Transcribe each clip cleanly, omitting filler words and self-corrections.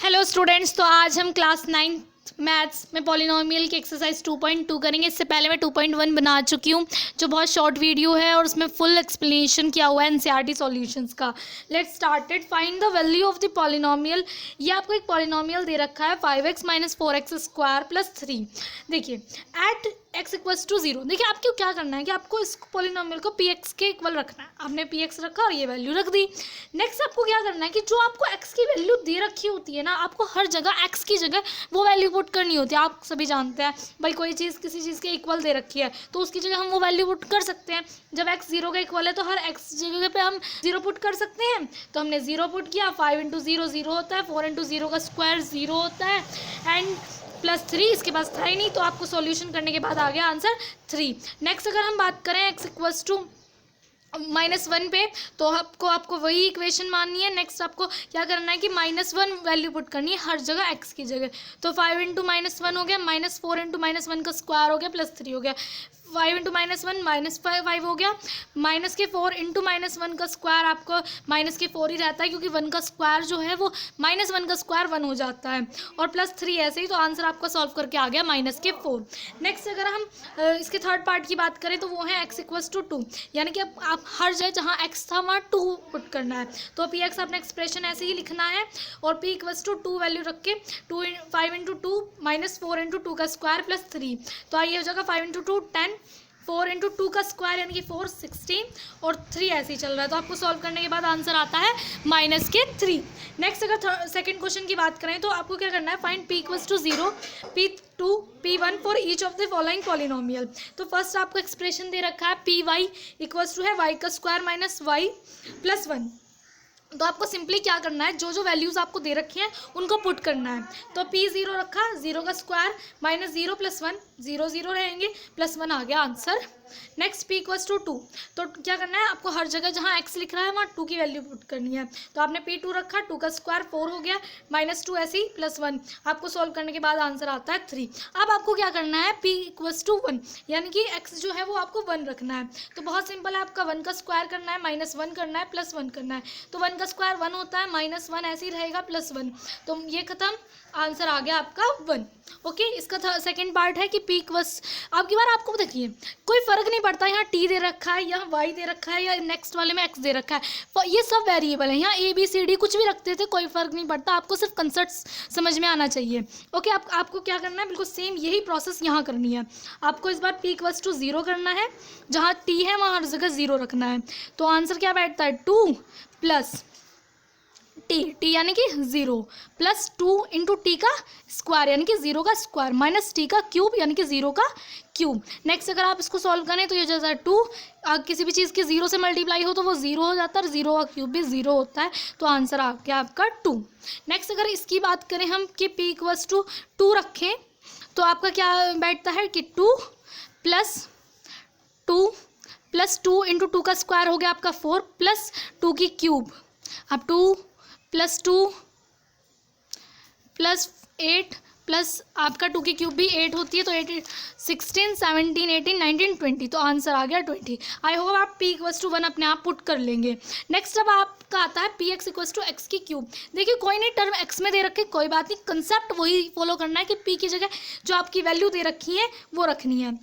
Hello students, तो आज हम क्लास 9 मैथ्स में पॉलिनोमियल की एक्सरसाइज 2.2 करेंगे। इससे पहले मैं 2.1 बना चुकी हूँ जो बहुत शॉर्ट वीडियो है और उसमें फुल एक्सप्लेनेशन किया हुआ है एनसीईआरटी सॉल्यूशंस का। Let's started. Find the value of the polynomial. ये आपको एक पॉलिनोमियल दे रखा है 5x - 4x स्क्वायर प्लस 3। देखिए एट x इक्वल्स टू 0। देखिए आपको क्या करना है कि आपको इस पॉलिनोमियल को px के इक्वल रखना है। आपने px रखा और ये वैल्यू रख दी। नेक्स्ट आपको क्या करना है कि जो आपको x की वैल्यू दे रखी होती है ना, आपको हर जगह x की जगह वो वैल्यू पुट करनी होती है। आप सभी जानते हैं भाई, कोई चीज़ किसी चीज़ के इक्वल दे रखी है तो उसकी जगह हम वो वैल्यू पुट कर सकते हैं। जब x 0 का इक्वल है तो हर x जगह पे हम 0 पुट कर सकते हैं। तो हमने 0 पुट किया। 5 × 0 0 होता है, 4 × 0 का स्क्वायर 0 होता है एंड प्लस 3। इसके पास था ही नहीं तो आपको सॉल्यूशन करने के बाद आ गया आंसर 3। नेक्स्ट अगर हम बात करें x इक्वल्स टू -1 पे, तो आपको वही इक्वेशन माननी है। नेक्स्ट आपको क्या करना है कि -1 वैल्यू पुट करनी है हर जगह x की जगह। तो 5 × -1 हो गया, -4 × -1 का स्क्वायर हो गया, प्लस 3 हो गया। 5 × -1 -5 हो गया, -4 × -1 का स्क्वायर आपको -4 ही रहता है क्योंकि 1 का स्क्वायर जो है वो -1 का स्क्वायर 1 हो जाता है, और प्लस 3 ऐसे ही। तो आंसर आपका सॉल्व करके आ गया -4। नेक्स्ट अगर हम इसके थर्ड पार्ट की बात करें तो वो है x इक्वल्स टू 2, यानी कि अब आप हर जगह जहाँ x था वहाँ 2 पुट करना है। तो px आपने एक्सप्रेशन ऐसे ही लिखना है और p इक्वल्स टू 2 वैल्यू रख के 5 × 2 -4 × 2 का स्क्वायर प्लस 3। तो आइए हो जाएगा 5 × 2 10, 4 × 2 का स्क्वायर यानी कि 4 16 और 3 ऐसे ही चल रहा है। तो आपको सॉल्व करने के बाद आंसर आता है -3। नेक्स्ट अगर सेकंड क्वेश्चन की बात करें तो आपको क्या करना है, find p equals to 0, p2, p1 for each of the following polynomial. तो फर्स्ट आपको एक्सप्रेशन दे रखा है py इक्वल्स टू है y का स्क्वायर माइनस y प्लस 1। तो आपको सिंपली क्या करना है, जो जो वैल्यूज़ आपको दे रखी हैं उनको पुट करना है। तो p0 रखा, 0 का स्क्वायर -0 प्लस 1, 0 0 रहेंगे, प्लस 1 आ गया answer. Next p equals to 2। तो क्या करना है, आपको हर जगह जहाँ x लिख रहा है वहाँ 2 की वैल्यू पुट करनी है। तो आपने p2 रखा, 2 का स्क्वायर 4 हो गया, -2 ऐसे ही, प्लस 1। आपको सॉल्व करने के बाद आंसर आता है 3। अब आपको क्या करना है, p इक्वल्स टू 1, यानी कि x जो है वो आपको 1 रखना है। तो बहुत सिंपल है, आपका 1 का स्क्वायर करना है, -1 करना है, प्लस 1 करना है। तो 1 का स्क्वायर 1 होता है, -1 ऐसे ही रहेगा, प्लस 1। तो ये खत्म, आंसर आ गया आपका 1। ओके, इसका सेकंड पार्ट है कि p इक्वल्स, अब की बार आपको देखिए कोई फर्क नहीं पड़ता यहाँ t दे रखा है, यहाँ y दे रखा है, या नेक्स्ट वाले में x दे रखा है, ये सब वेरिएबल है। यहाँ a b c d कुछ भी रखते थे, कोई फर्क नहीं पड़ता। आपको सिर्फ कंसेप्ट समझ में आना चाहिए। ओके, आपको क्या करना है, बिल्कुल सेम यही प्रोसेस यहाँ करनी है। आपको इस बार p इक्वल्स टू 0 करना है, जहाँ t है वहाँ हर जगह 0 रखना है। तो आंसर क्या बैठता है, 2 प्लस टी यानी कि 0 प्लस 2 × टी का स्क्वायर यानी कि 0 का स्क्वायर माइनस टी का क्यूब यानी कि 0 का क्यूब। नेक्स्ट अगर आप इसको सॉल्व करें तो ये जैसा 2, किसी भी चीज़ के 0 से मल्टीप्लाई हो तो वो 0 हो जाता है और 0 का क्यूब भी 0 होता है। तो आंसर आ गया आपका 2। नेक्स्ट अगर इसकी बात करें हम कि p इक्वल्स टू 2 रखें तो आपका क्या बैठता है कि 2 प्लस 2 × 2 का स्क्वायर हो गया आपका 4 प्लस 2 की क्यूब। अब 2 प्लस 2 प्लस 8 प्लस आपका 2 की क्यूब भी 8 होती है, तो 8 16 17 18 19 20। तो आंसर आ गया 20। आई होप आप p इक्वल्स टू 1 अपने आप पुट कर लेंगे। नेक्स्ट अब आपका आता है p x equals to x की क्यूब। देखिए कोई नहीं टर्म x में दे रखे, कोई बात नहीं, कंसेप्ट वही फॉलो करना है कि p की जगह जो आपकी वैल्यू दे रखी है वो रखनी है।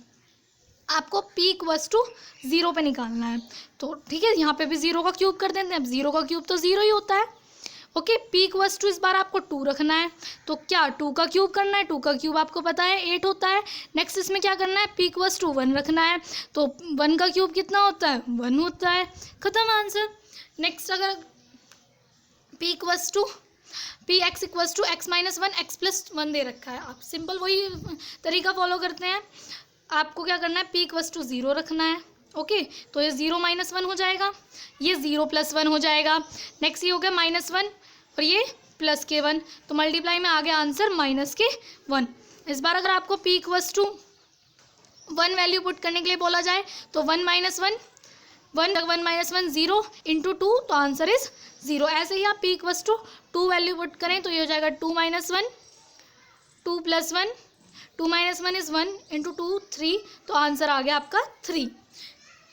आपको p इक्वल्स टू 0 पे निकालना है। तो ठीक है, यहाँ पे भी 0 का क्यूब कर देते हैं। अब 0 का क्यूब तो 0 ही होता है। ओके, p इक्वल्स टू इस बार आपको 2 रखना है, तो क्या 2 का क्यूब करना है, 2 का क्यूब आपको पता है 8 होता है। नेक्स्ट इसमें क्या करना है, p इक्वल्स टू 1 रखना है, तो 1 का क्यूब कितना होता है, 1 होता है, खत्म आंसर। नेक्स्ट अगर p equals to x equals to x minus 1 x plus 1 दे रखा है, आप सिंपल वही तरीका फॉलो करते हैं। आपको क्या करना है, p इक्वल्स टू 0 रखना है। ओके, तो ये 0 - 1 हो जाएगा, ये 0 + 1 हो जाएगा। नेक्स्ट ये हो गया -1 और ये +1, तो मल्टीप्लाई में आ गया आंसर -1। इस बार अगर आपको p equals to 1 value put करने के लिए बोला जाए तो 1 - 1 0 × 2, तो आंसर इज 0। ऐसे ही आप p equals to 2 value put करें तो ये हो जाएगा 2 - 1 2 + 1, 2 - 1 इज़ 1 × 2 3, तो आंसर आ गया आपका 3।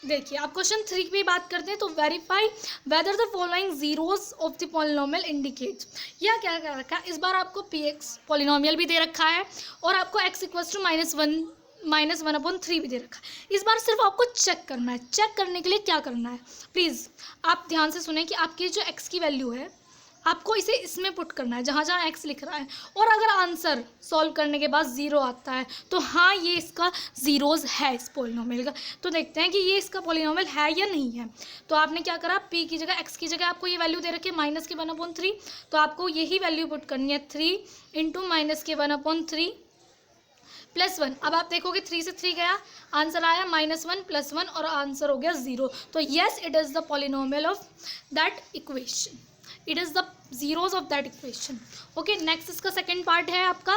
देखिए अब क्वेश्चन 3 की बात करते हैं। तो verify whether the following zeros of the polynomial indicates. यह क्या कर रखा है, इस बार आपको पी एक्स पॉलिनोमियल भी दे रखा है और आपको एक्स इक्वल्स टू -1/3 भी दे रखा है। इस बार सिर्फ आपको चेक करना है। चेक करने के लिए क्या करना है, प्लीज़ आप ध्यान से सुने कि आपकी जो एक्स की वैल्यू है आपको इसे इसमें पुट करना है जहाँ जहाँ एक्स लिख रहा है, और अगर आंसर सॉल्व करने के बाद ज़ीरो आता है तो हाँ ये इसका ज़ीरोज़ है इस पॉलिनोमियल का। तो देखते हैं कि ये इसका पॉलिनोमियल है या नहीं है। तो आपने क्या करा, पी की जगह एक्स की जगह आपको ये वैल्यू दे रखी है -1/3, तो आपको यही वैल्यू पुट करनी है 3 × -1/3 +1। अब आप देखोगे 3 से 3 गया, आंसर आया -1 + 1 और आंसर हो गया 0। तो yes it is the polynomial of that equation, it is the zeros of that equation. Okay, next इसका सेकेंड पार्ट है आपका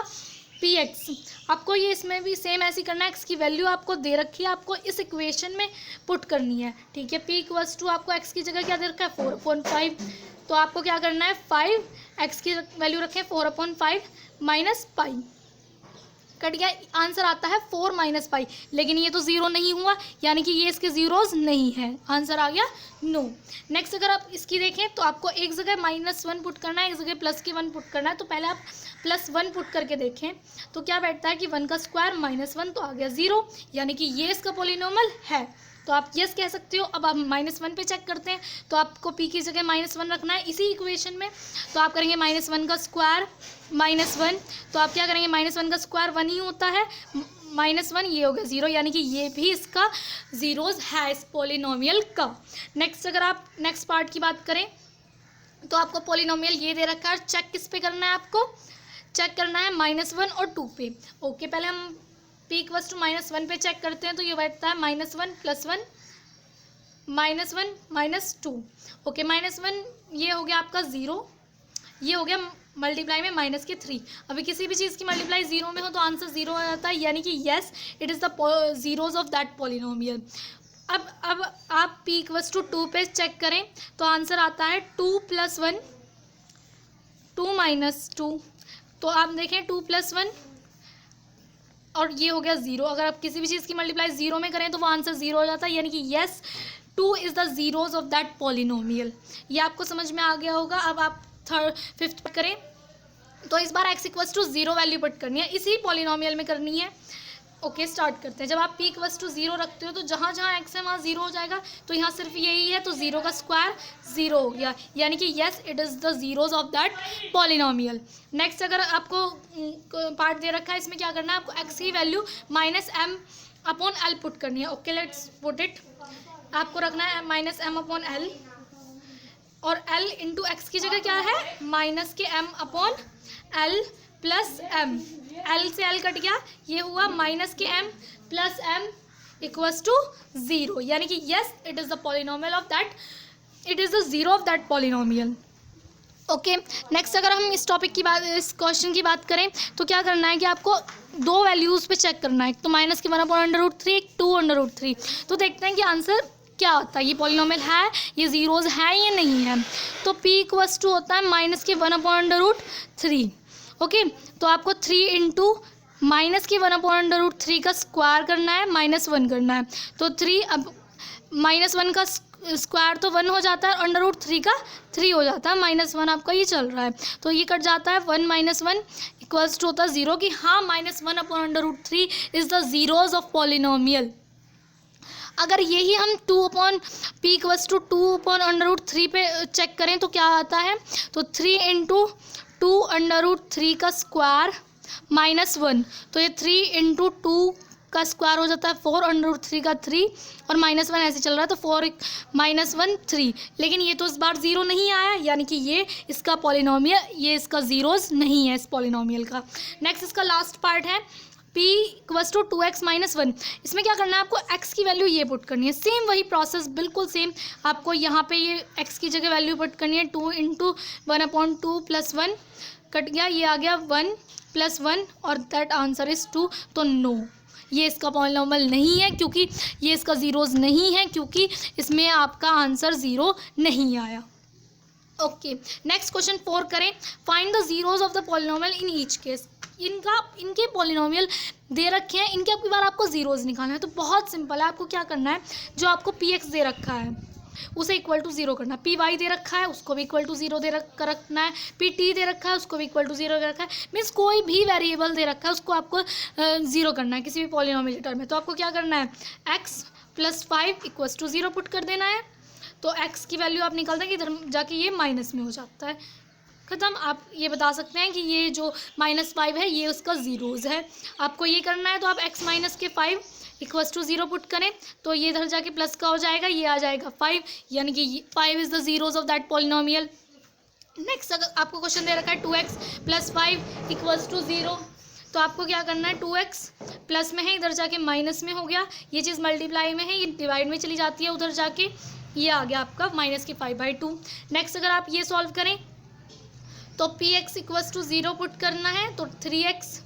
पी एक्स। आपको ये इसमें भी सेम ऐसे करना है, एक्स की वैल्यू आपको दे रखी है, आपको इस इक्वेशन में पुट करनी है। ठीक है, पी इक्वल्स टू आपको एक्स की जगह क्या दे रखा है 4/5, तो आपको क्या करना है 5, एक्स की वैल्यू रखें 4/5 -π, कट गया, आंसर आता है 4 - π। लेकिन ये तो ज़ीरो नहीं हुआ, यानी कि ये इसके ज़ीरोज़ नहीं है, आंसर आ गया नो। नेक्स्ट अगर आप इसकी देखें तो आपको एक जगह -1 पुट करना है, एक जगह +1 पुट करना है। तो पहले आप +1 पुट करके देखें तो क्या बैठता है कि 1 का स्क्वायर -1 तो आ गया 0, यानी कि ये इसका पॉलिनोमियल है। तो आप यस कह सकते हो। अब आप -1 पे चेक करते हैं, तो आपको पी की जगह -1 रखना है इसी इक्वेशन में। तो आप करेंगे -1 का स्क्वायर -1, तो आप क्या करेंगे -1 का स्क्वायर 1 ही होता है, -1 ये हो गया 0, यानी कि ये भी इसका ज़ीरोज़ है इस पॉलिनोमियल का। नेक्स्ट अगर आप नेक्स्ट पार्ट की बात करें तो आपको पॉलिनोमियल ये दे रखा है, चेक किस पे करना है, आपको चेक करना है -1 और 2 पे। ओके, पहले हम पी इक्वल्स टू -1 पे चेक करते हैं, तो ये बैठता है -1 + 1 -1 -2। ओके, -1 ये हो गया आपका 0, ये हो गया मल्टीप्लाई में -3। अभी किसी भी चीज़ की मल्टीप्लाई 0 में हो तो आंसर 0 आ जाता है, यानी कि yes it is the zeros of that polynomial. अब आप p इक्वल्स टू 2 पे चेक करें तो आंसर आता है 2 + 1 2 - 2। तो आप देखें 2 + 1 और ये हो गया 0। अगर आप किसी भी चीज़ की मल्टीप्लाई 0 में करें तो वो आंसर 0 हो जाता है, यानी कि yes 2 is the zeros of that polynomial. ये आपको समझ में आ गया होगा। अब आप फिफ्थ करें तो इस बार x equals to 0 value put करनी है, इसी पॉलिनोमियल में करनी है। ओके, स्टार्ट करते हैं। जब आप p इक्वल्स टू 0 रखते हो तो जहाँ जहाँ x है वहाँ 0 हो जाएगा, तो यहाँ सिर्फ यही है, तो 0 का स्क्वायर 0 हो गया, यानी कि yes it is the zeros of that polynomial. Next अगर आपको पार्ट दे रखा है, इसमें क्या करना है, आपको x की वैल्यू -m/l पुट करनी है। Okay, let's put it. आपको रखना है -m/l और l इंटू एक्स की जगह क्या है -m/l + m। l से l कट गया, ये हुआ -m + m इक्वल्स टू 0, यानी कि yes it is the polynomial of that, it is the zero of that polynomial. Okay, next अगर हम इस टॉपिक की बात, इस क्वेश्चन की बात करें तो क्या करना है कि आपको दो वैल्यूज़ पे चेक करना है, तो -1/√3 एक 2/√3। तो देखते हैं कि आंसर क्या होता है, ये पॉलिनोमियल है, ये ज़ीरोज़ है या नहीं है। तो p इक्वल्स टू होता है -1/√3। ओके, तो आपको 3 इंटू -1/√3 का स्क्वायर करना है, -1 करना है। तो 3, अब -1 का स्क्वायर तो 1 हो जाता है, √3 का 3 हो जाता है, -1 आपका ये चल रहा है, तो ये कट जाता है, 1 - 1 इक्वल्स टू होता है 0, कि हाँ -1/√3 is the zeros of polynomial. अगर यही हम p इक्वल्स टू 2/√3 पे चेक करें तो क्या आता है, तो 3 इंटू 2/√3 का स्क्वायर -1, तो ये 3 इंटू 2 का स्क्वायर हो जाता है 4/√3 का 3, और -1 ऐसे चल रहा है, तो 4 -1 3। लेकिन ये तो इस बार 0 नहीं आया, यानी कि ये इसका पॉलिनोमियल, ये इसका ज़ीरोज़ नहीं है इस पॉलिनोमियल का। नेक्स्ट इसका लास्ट पार्ट है p इक्वल्स टू 2x - 1। इसमें क्या करना है, आपको x की वैल्यू ये पुट करनी है, सेम वही प्रोसेस, बिल्कुल सेम। आपको यहाँ पे ये x की जगह वैल्यू पुट करनी है, 2 इंटू 1/2 + 1 कट गया, ये आ गया 1 + 1 और दैट आंसर इज़ 2। तो नो, ये इसका पॉलिनोमियल नहीं है, क्योंकि ये इसका ज़ीरोज़ नहीं है, क्योंकि इसमें आपका आंसर 0 नहीं आया। ओके, नेक्स्ट क्वेश्चन 4 करें, find the zeros of the polynomial in each case. इनके पॉलिनोमियल दे रखे हैं, इनके अब की बार आपको ज़ीरोज़ निकालना है। तो बहुत सिंपल है, आपको क्या करना है, जो आपको पी एक्स दे रखा है उसे इक्वल टू ज़ीरो करना है, पी वाई दे रखा है उसको भी इक्वल टू ज़ीरो रखना है, पी टी दे रखा है उसको भी इक्वल टू ज़ीरो दे रखा है। मीन्स कोई भी वेरिएबल दे रखा है उसको आपको ज़ीरो करना है किसी भी पॉलिनोमियल टर्म में। तो आपको क्या करना है, x plus 5 equals to zero put कर देना है। तो एक्स की वैल्यू आप निकालते हैं कि इधर जाके ये माइनस में हो जाता है, ख़त्म। आप ये बता सकते हैं कि ये जो -5 है ये उसका ज़ीरोज़ है। आपको ये करना है तो आप x माइनस के 5 इक्वल्स टू ज़ीरो पुट करें तो ये इधर जाके प्लस का हो जाएगा, ये आ जाएगा 5, यानी कि 5 is the zeros of that polynomial. Next अगर आपको क्वेश्चन दे रखा है 2x plus 5 equals to zero, तो आपको क्या करना है, 2x प्लस में है इधर जाके माइनस में हो गया, ये चीज़ मल्टीप्लाई में है ये डिवाइड में चली जाती है उधर जाके, ये आ गया आपका -5/2। नेक्स्ट अगर आप ये सॉल्व करें तो p x equals to zero put करना है तो 3x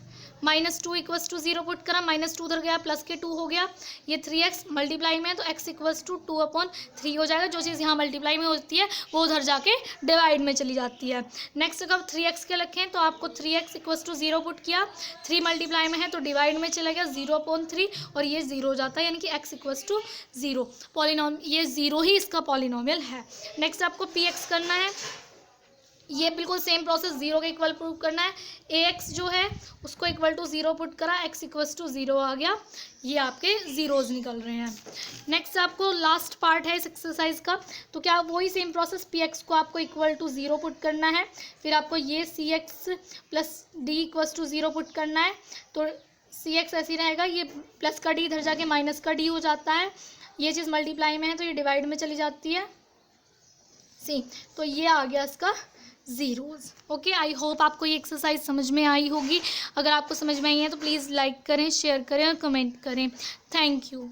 -2 equals to zero put करा, -2 उधर गया प्लस के 2 हो गया, ये 3x मल्टीप्लाई में है तो x इक्वल्स टू 2/3 हो जाएगा। जो चीज़ यहाँ मल्टीप्लाई में होती है वो उधर जाके डिवाइड में चली जाती है। नेक्स्ट अगर 3x के रखें तो आपको 3x equals to zero put किया, 3 मल्टीप्लाई में है तो डिवाइड में चला गया 0/3 और ये ज़ीरो हो जाता है, यानी कि x इक्वल्स टू ज़ीरो। ये ज़ीरो ही इसका पॉलिनोमियल है। नेक्स्ट आपको पी एक्स करना है, ये बिल्कुल सेम प्रोसेस, ज़ीरो के इक्वल प्रूव करना है। ए एक्स जो है उसको इक्वल टू ज़ीरो पुट करा, एक्स इक्वल्स टू ज़ीरो आ गया, ये आपके ज़ीरोज़ निकल रहे हैं। नेक्स्ट आपको लास्ट पार्ट है इस एक्सरसाइज का, तो क्या वही सेम प्रोसेस, पी एक्स को आपको इक्वल टू ज़ीरो पुट करना है, फिर आपको ये c x plus d equals to zero put करना है। तो सी एक्स ऐसे ही रहेगा, ये प्लस का डी इधर जाके माइनस का डी हो जाता है, ये चीज़ मल्टीप्लाई में है तो ये डिवाइड में चली जाती है सी, तो ये आ गया इसका ज़ीरोज़। ओके, आई होप आपको ये एक्सरसाइज समझ में आई होगी। अगर आपको समझ में आई है तो प्लीज़ लाइक करें, शेयर करें और कमेंट करें। Thank you.